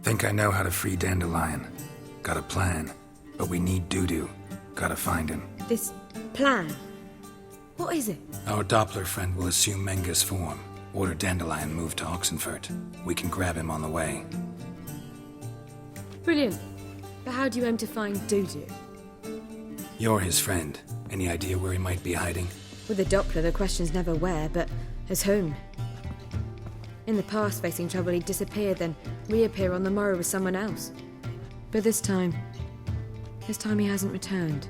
Think I know how to free Dandelion. Got a plan. But we need Dudu. Gotta find him. This plan? What is it? Our Doppler friend will assume Menga's form. Order Dandelion move to Oxenfurt. We can grab him on the way. Brilliant. But how do you aim to find Dudu? You're his friend. Any idea where he might be hiding? With the Doppler, the question's never where, but as whom. In the past, facing trouble, he'd disappear, then reappear on the morrow with someone else. But this time he hasn't returned.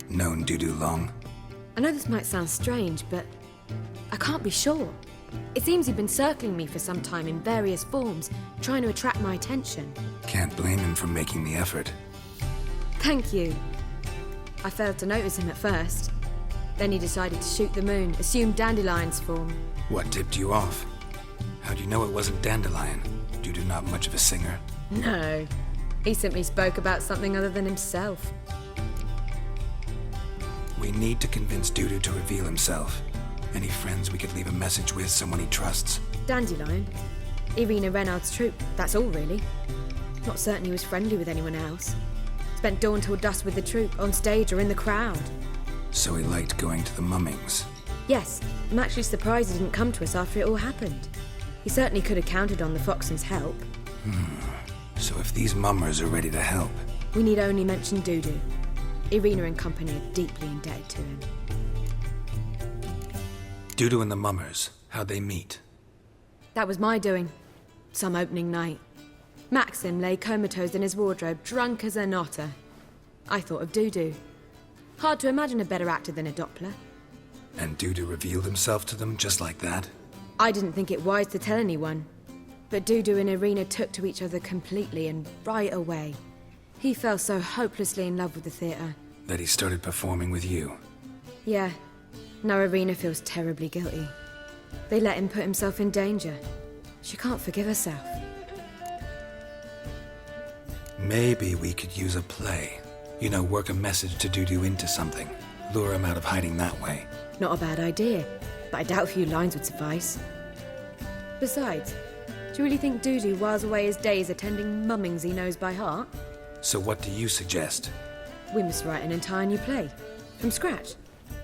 Known Dudu long? I know this might sound strange, but I can't be sure. It seems he'd been circling me for some time in various forms, trying to attract my attention. Can't blame him for making the effort. Thank you. I failed to notice him at first. Then he decided to shoot the moon, assume Dandelion's form. What tipped you off? How'd you know it wasn't Dandelion? Dudu not much of a singer? No. He simply spoke about something other than himself. We need to convince Dudu to reveal himself. Any friends we could leave a message with, someone he trusts? Dandelion? Irina Renard's troop, that's all really. Not certain he was friendly with anyone else. Spent dawn till dusk with the troop, on stage or in the crowd. So he liked going to the mummings? Yes, I'm actually surprised he didn't come to us after it all happened. He certainly could have counted on the Foxen's help. So if these mummers are ready to help... We need only mention Dudu. Irina and company are deeply indebted to him. Dudu and the mummers, how'd they meet? That was my doing. Some opening night. Maxim lay comatose in his wardrobe, drunk as an otter. I thought of Dudu. Hard to imagine a better actor than a Doppler. And Dudu revealed himself to them just like that? I didn't think it wise to tell anyone. But Dudu and Irina took to each other completely and right away. He fell so hopelessly in love with the theatre. That he started performing with you? Yeah. Now Irina feels terribly guilty. They let him put himself in danger. She can't forgive herself. Maybe we could use a play. You know, work a message to Dudu into something. Lure him out of hiding that way. Not a bad idea, but I doubt a few lines would suffice. Besides, do you really think Dudu whiles away his days attending mummings he knows by heart? So what do you suggest? We must write an entire new play. From scratch.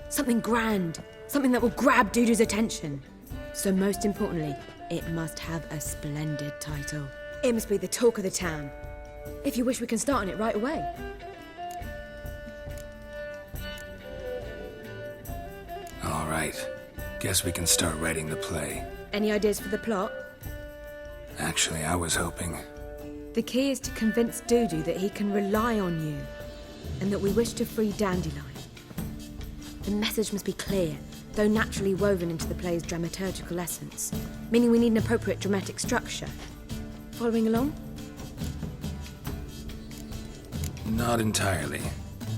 Something grand. Something that will grab Dudu's attention. So most importantly, it must have a splendid title. It must be the talk of the town. If you wish, we can start on it right away. All right. Guess we can start writing the play. Any ideas for the plot? Actually, I was hoping... The key is to convince Dudu that he can rely on you, and that we wish to free Dandelion. The message must be clear, though naturally woven into the play's dramaturgical essence, meaning we need an appropriate dramatic structure. Following along? Not entirely.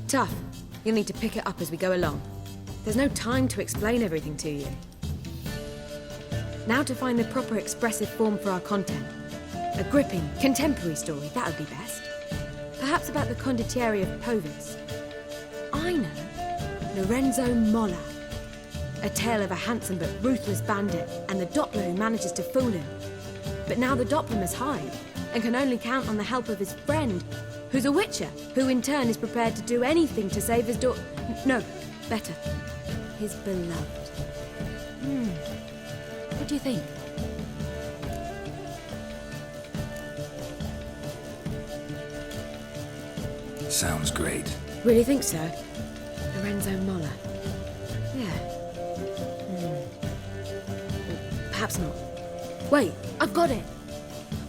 Tough. You'll need to pick it up as we go along. There's no time to explain everything to you. Now to find the proper expressive form for our content. A gripping, contemporary story, that would be best. Perhaps about the condottieri of Povis. I know. Lorenzo Molla. A tale of a handsome but ruthless bandit and the Doppler who manages to fool him. But now the Doppler must hide and can only count on the help of his friend, who's a witcher, who in turn is prepared to do anything to save his daughter. No, better. His beloved. What do you think? Sounds great. Really think so? Lorenzo Molla. Yeah. Perhaps not. Wait, I've got it!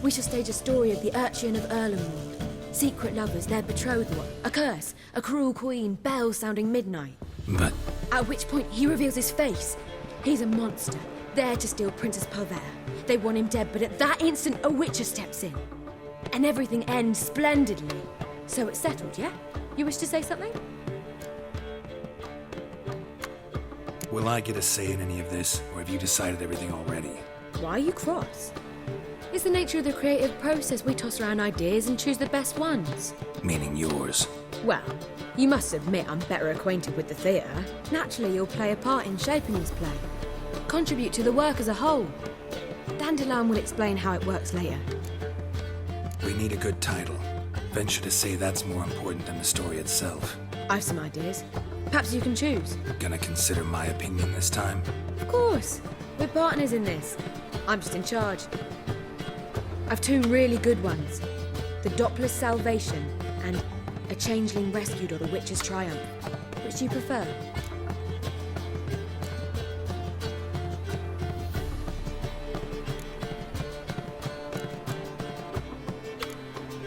We shall stage a story of the Urchin of Erlenwald. Secret lovers, their betrothal, a curse, a cruel queen, bells sounding midnight. But... At which point he reveals his face. He's a monster, there to steal Princess Pavere. They want him dead, but at that instant a witcher steps in. And everything ends splendidly. So it's settled, yeah? You wish to say something? Will I get a say in any of this, or have you decided everything already? Why are you cross? It's the nature of the creative process. We toss around ideas and choose the best ones. Meaning yours. Well, you must admit I'm better acquainted with the theatre. Naturally, you'll play a part in shaping this play. Contribute to the work as a whole. Dandelion will explain how it works later. We need a good title. Venture to say that's more important than the story itself. I've some ideas. Perhaps you can choose. Gonna consider my opinion this time? Of course. We're partners in this. I'm just in charge. I've two really good ones. The Doppler's Salvation and A Changeling Rescued or The Witcher's Triumph. Which do you prefer?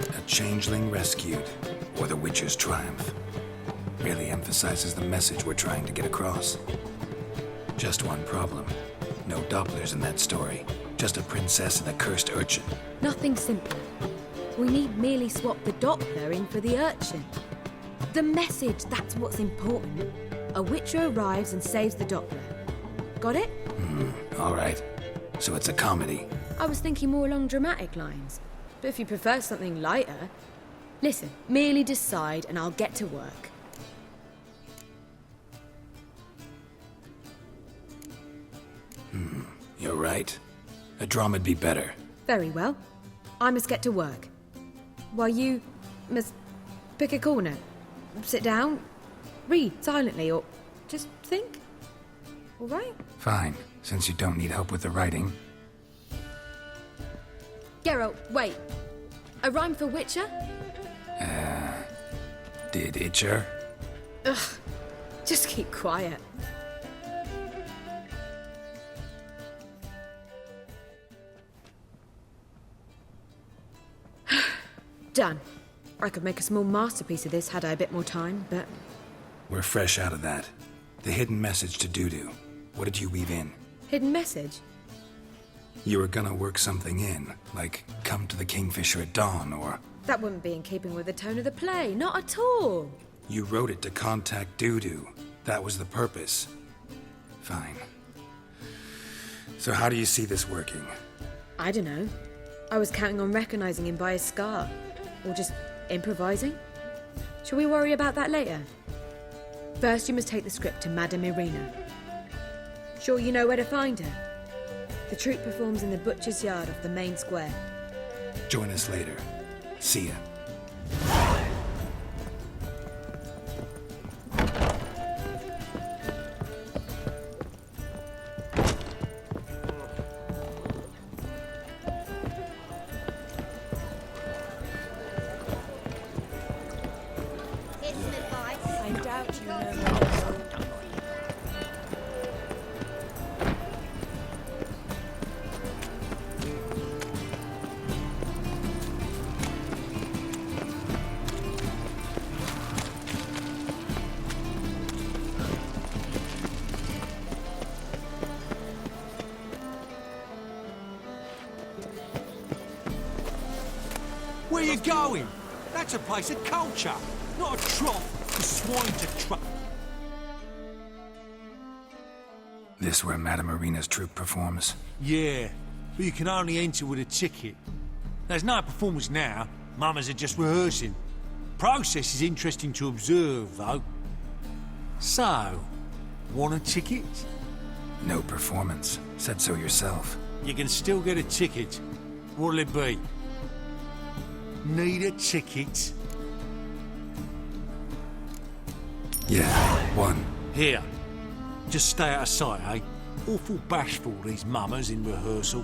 A Changeling Rescued, or The Witcher's Triumph. Really emphasizes the message we're trying to get across. Just one problem. No Dopplers in that story. Just a princess and a cursed urchin. Nothing simple. We need merely swap the Doppler in for the urchin. The message, that's what's important. A Witcher arrives and saves the Doppler. Got it? All right. So it's a comedy. I was thinking more along dramatic lines. But if you prefer something lighter... Listen, merely decide and I'll get to work. You're right. A drama'd be better. Very well. I must get to work. While you must pick a corner. Sit down, read silently, or just think. All right? Fine, since you don't need help with the writing. Geralt, wait. A rhyme for Witcher? Did itcher? Ugh. Just keep quiet. Done. I could make a small masterpiece of this had I a bit more time, but... We're fresh out of that. The hidden message to Dudu. What did you weave in? Hidden message? You were gonna work something in, like come to the Kingfisher at dawn, or... That wouldn't be in keeping with the tone of the play, not at all. You wrote it to contact Dudu. That was the purpose. Fine. So how do you see this working? I don't know. I was counting on recognizing him by his scar. Or just improvising? Shall we worry about that later? First, you must take the script to Madame Irina. Sure you know where to find her? The troupe performs in the butcher's yard off the main square. Join us later. See ya. Where you going? That's a place of culture, not a trough for swine to truck. This where Madame Irina's troupe performs? Yeah, but you can only enter with a ticket. There's no performance now. Mamas are just rehearsing. Process is interesting to observe, though. So, want a ticket? No performance. Said so yourself. You can still get a ticket. What'll it be? Need a ticket? Yeah, one. Here. Just stay out of sight, eh? Awful bashful, these mamas in rehearsal.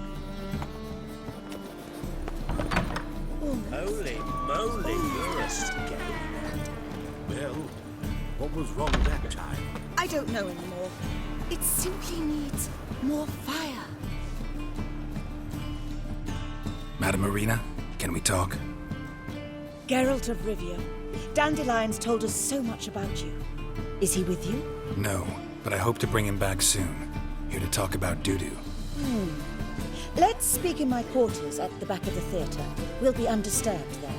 Holy moly, you're a scared. Well, what was wrong that time? I don't know anymore. It simply needs more fire. Madame Irina, can we talk? Geralt of Rivia, Dandelion's told us so much about you. Is he with you? No, but I hope to bring him back soon. Here to talk about Dudu. Let's speak in my quarters at the back of the theatre. We'll be undisturbed there.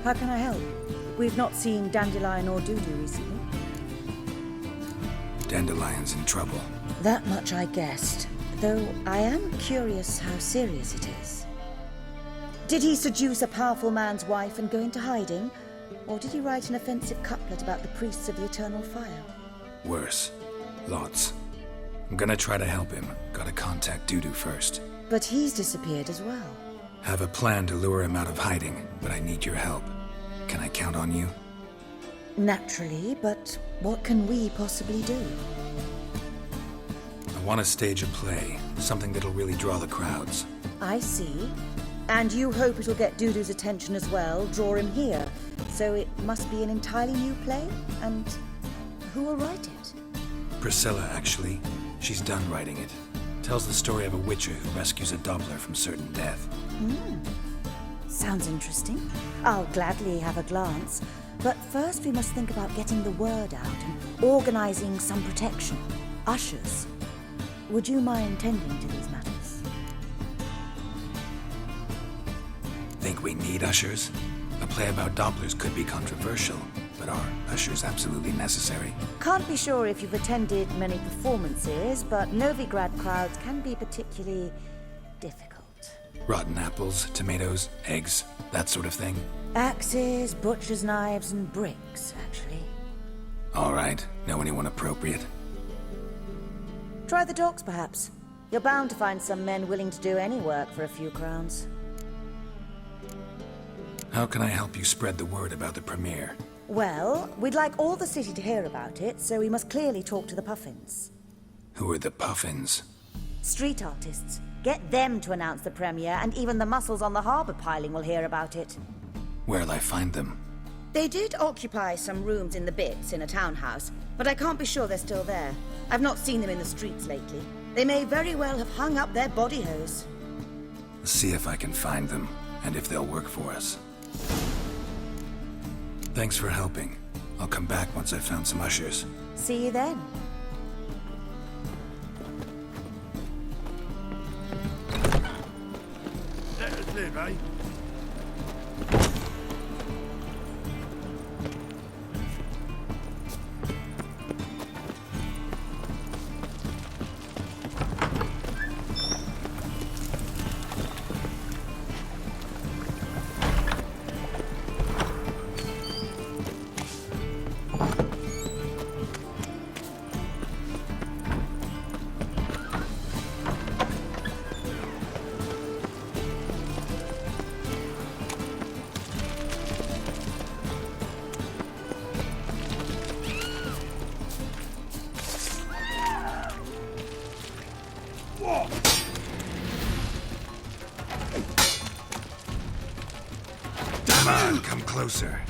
How can I help? We've not seen Dandelion or Dudu recently. Dandelion's in trouble. That much I guessed, though I am curious how serious it is. Did he seduce a powerful man's wife and go into hiding? Or did he write an offensive couplet about the priests of the eternal fire? Worse. Lots. I'm gonna try to help him. Gotta contact Dudu first. But he's disappeared as well. Have a plan to lure him out of hiding, but I need your help. Can I count on you? Naturally, but what can we possibly do? I want to stage a play, something that'll really draw the crowds. I see. And you hope it'll get Dudu's attention as well, draw him here. So it must be an entirely new play? And who will write it? Priscilla, actually. She's done writing it. Tells the story of a witcher who rescues a doubler from certain death. Sounds interesting. I'll gladly have a glance. But first we must think about getting the word out and organizing some protection. Ushers. Would you mind tending to these matters? Think we need ushers? A play about Dopplers could be controversial, but are ushers absolutely necessary? Can't be sure if you've attended many performances, but Novigrad crowds can be particularly difficult. Rotten apples, tomatoes, eggs, that sort of thing? Axes, butcher's knives, and bricks, actually. All right. Know anyone appropriate? Try the docks, perhaps. You're bound to find some men willing to do any work for a few crowns. How can I help you spread the word about the premiere? Well, we'd like all the city to hear about it, so we must clearly talk to the Puffins. Who are the Puffins? Street artists. Get them to announce the premiere, and even the muscles on the harbour piling will hear about it. Where'll I find them? They did occupy some rooms in the Bits in a townhouse, but I can't be sure they're still there. I've not seen them in the streets lately. They may very well have hung up their body hose. See if I can find them, and if they'll work for us. Thanks for helping. I'll come back once I've found some ushers. See you then. Let us live, eh? Come on, come closer.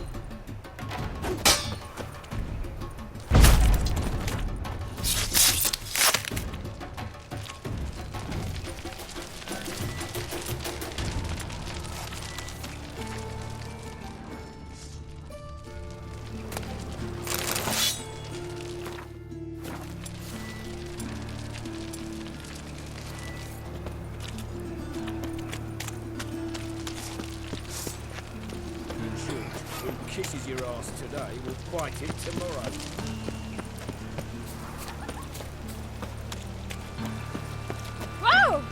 Who kisses your ass today will bite it tomorrow. Whoa!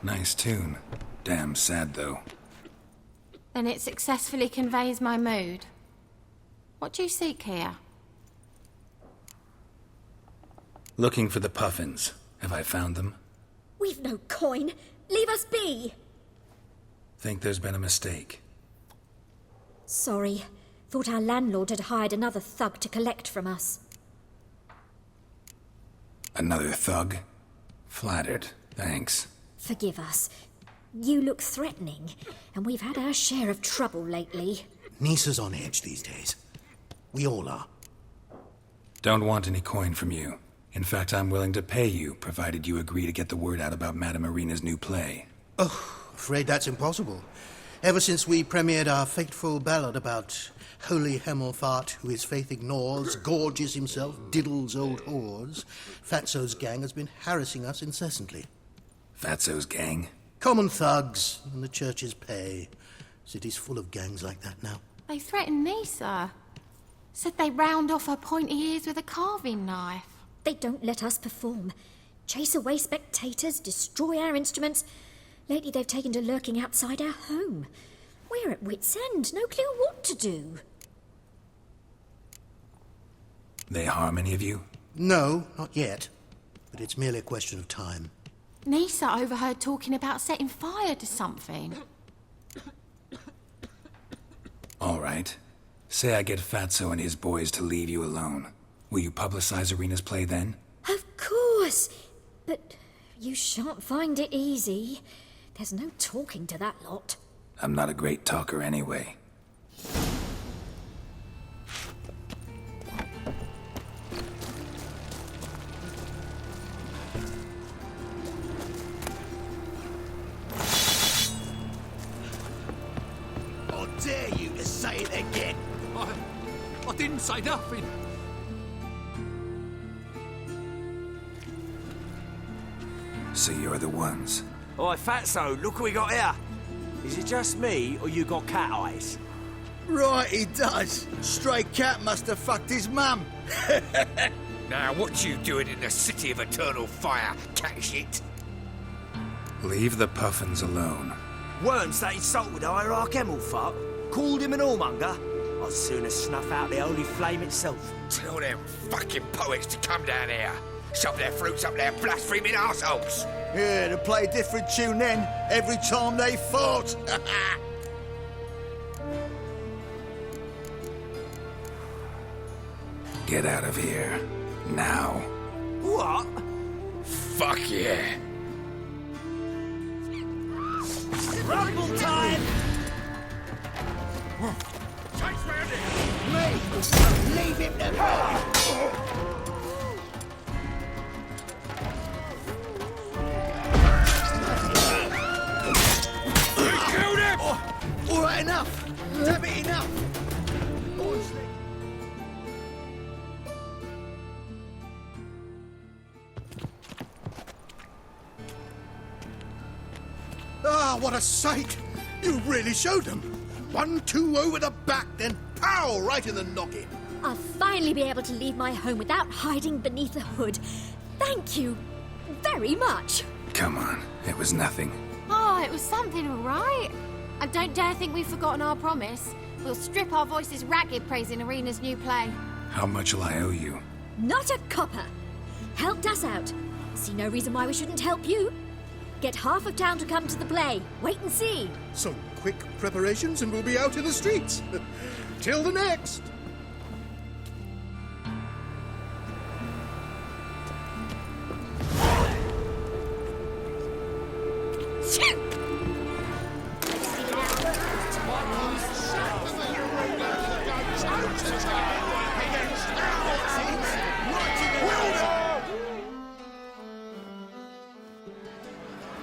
Nice tune. Damn sad, though. Then it successfully conveys my mood. What do you seek here? Looking for the Puffins. Have I found them? We've no coin. Leave us be. Think there's been a mistake. Sorry. Thought our landlord had hired another thug to collect from us. Another thug? Flattered. Thanks. Forgive us. You look threatening, and we've had our share of trouble lately. Nisa's on edge these days. We all are. Don't want any coin from you. In fact, I'm willing to pay you, provided you agree to get the word out about Madame Irina's new play. Oh, afraid that's impossible. Ever since we premiered our fateful ballad about holy Hemelfart, who his faith ignores, gorges himself, diddles old whores, Fatso's gang has been harassing us incessantly. Fatso's gang? Common thugs in the church's pay. City's full of gangs like that now. They threatened Nisa. Said they round off her pointy ears with a carving knife. They don't let us perform. Chase away spectators, destroy our instruments. Lately they've taken to lurking outside our home. We're at wit's end, no clue what to do. They harm any of you? No, not yet. But it's merely a question of time. Nisa overheard talking about setting fire to something. All right. Say I get Fatso and his boys to leave you alone. Will you publicize Irina's play then? Of course! But you shan't find it easy. There's no talking to that lot. I'm not a great talker anyway. I dare you to say it again. I didn't say nothing. So you're the ones. Oi, Fatso, look what we got here. Is it just me, or you got cat eyes? Right, he does. Stray cat must have fucked his mum. Now, what you doing in the city of eternal fire, cat shit? Leave the Puffins alone. Worms that insulted Hierarch Emilfuck, called him an whoremonger. I'd sooner snuff out the holy flame itself. Tell them fucking poets to come down here. Shove their fruits up their blaspheming arseholes. Yeah, to play a different tune then, every time they fought. Get out of here. Now. What? Fuck yeah. Rumble time! Chase round it. Me! Leave him to me! Killed him! All right, enough! Damn it, enough! Ah, what a sight! You really showed them. 1-2 over the back, then pow! Right in the noggin. I'll finally be able to leave my home without hiding beneath a hood. Thank you very much. Come on. It was nothing. Oh, it was something, all right. And don't dare think we've forgotten our promise. We'll strip our voices ragged praising Irina's new play. How much will I owe you? Not a copper. Helped us out. See no reason why we shouldn't help you. Get half of town to come to the play. Wait and see. Some quick preparations and we'll be out in the streets. Till the next.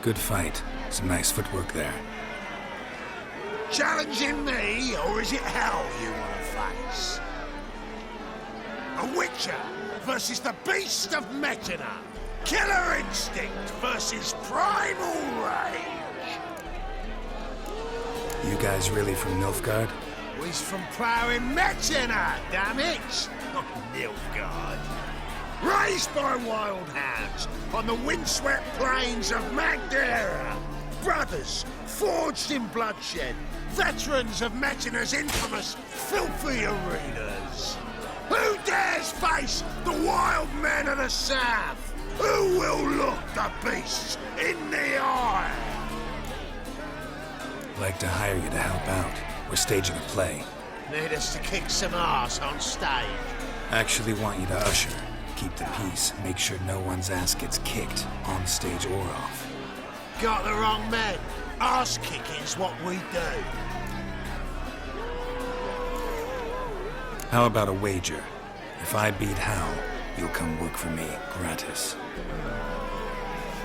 Good fight. Some nice footwork there. Challenging me, or is it hell you want to face? A Witcher versus the beast of Metina. Killer instinct versus primal rage. You guys really from Nilfgaard? He's from ploughing Metina, damn it! Not Nilfgaard. Raised by wild hounds on the windswept plains of Magdera. Brothers forged in bloodshed. Veterans of Metina's infamous filthy arenas. Who dares face the wild men of the south? Who will look the beasts in the eye? Like to hire you to help out. We're staging a play. Need us to kick some ass on stage. Actually want you to usher. Keep the peace. Make sure no one's ass gets kicked, on stage or off. Got the wrong men. Ass kicking's what we do. How about a wager? If I beat Hal, you'll come work for me, gratis.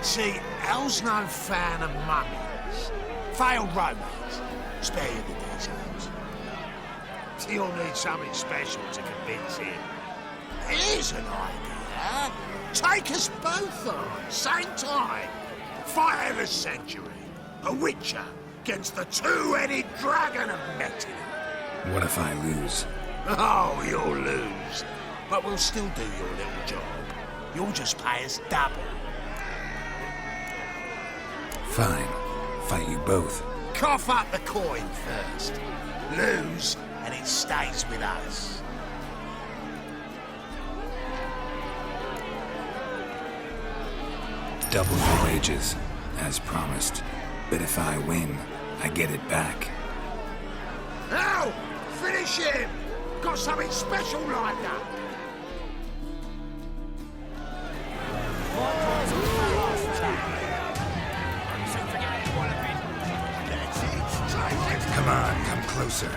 See, Hal's no fan of mummies. Failed romance. Spare you the details. You'll need something special to convince him. Here's an idea. Take us both on, same time. Fight of the century. A witcher against the two-headed dragon of Metina. What if I lose? Oh, you'll lose. But we'll still do your little job. You'll just pay us double. Fine. Fight you both. Cough up the coin first. Lose, and it stays with us. Double your wages, as promised. But if I win, I get it back. Now, finish him! Got something special lined up. Come on, come closer.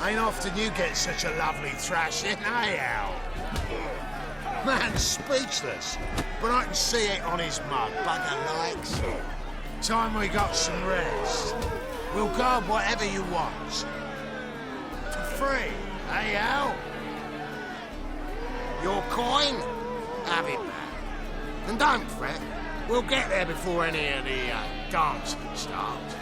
Ain't often you get such a lovely thrashing, eh, Al? Man's speechless, but I can see it on his mug, bugger likes. Time we got some rest. We'll guard whatever you want. For free, eh, Al? Your coin? Have it back. And don't fret, we'll get there before any of the dancing starts.